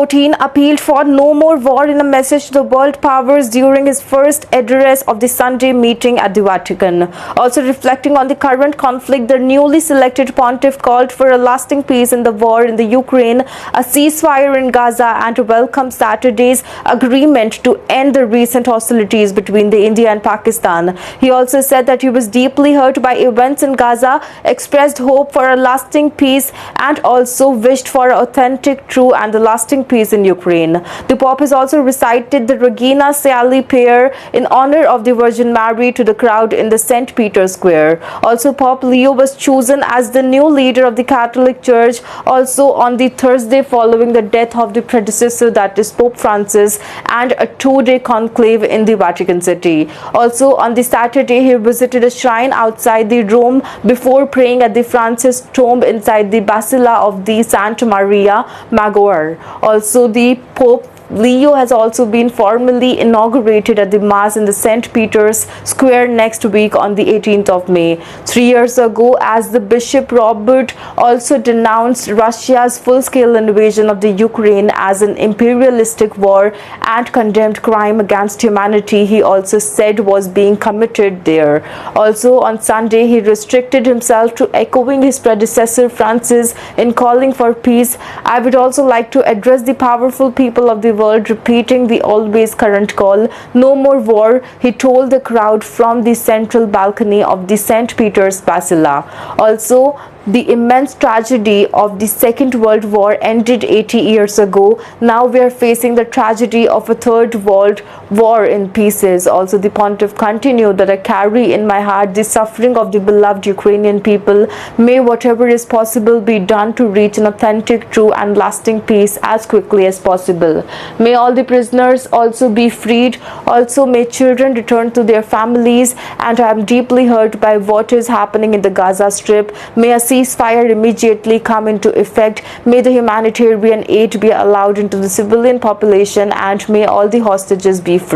Putin appealed for no more war in a message to the world powers during his first address of the Sunday meeting at the Vatican. Also reflecting on the current conflict, the newly selected pontiff called for a lasting peace in the war in the Ukraine, a ceasefire in Gaza, and to welcome Saturday's agreement to end the recent hostilities between the India and Pakistan. He also said that he was deeply hurt by events in Gaza, expressed hope for a lasting peace, and also wished for authentic, true, and the lasting peace in Ukraine. The Pope has also recited the Regina Coeli prayer in honor of the Virgin Mary to the crowd in the St. Peter's Square. Also, Pope Leo was chosen as the new leader of the Catholic Church also on the Thursday following the death of the predecessor, that is Pope Francis, and a two-day conclave in the Vatican City. Also on the Saturday, he visited a shrine outside the Rome before praying at the Francis tomb inside the Basilica of the Santa Maria Maggiore. Also, the Pope Leo has also been formally inaugurated at the Mass in the St. Peter's Square next week on the 18th of May. 3 years ago, as the Bishop Robert also denounced Russia's full-scale invasion of the Ukraine as an imperialistic war and condemned crime against humanity he also said was being committed there. Also on Sunday, he restricted himself to echoing his predecessor Francis in calling for peace. I would also like to address the powerful people of the world, repeating the always current call, no more war, he told the crowd from the central balcony of the St. Peter's Basilica. Also, the immense tragedy of the Second World War ended 80 years ago. Now we are facing the tragedy of a Third World War in pieces. Also, the pontiff continued that I carry in my heart the suffering of the beloved Ukrainian people. May whatever is possible be done to reach an authentic, true, and lasting peace as quickly as possible. May all the prisoners also be freed. Also, may children return to their families. And I am deeply hurt by what is happening in the Gaza Strip. May a ceasefire immediately come into effect. May the humanitarian aid be allowed into the civilian population, and may all the hostages be free.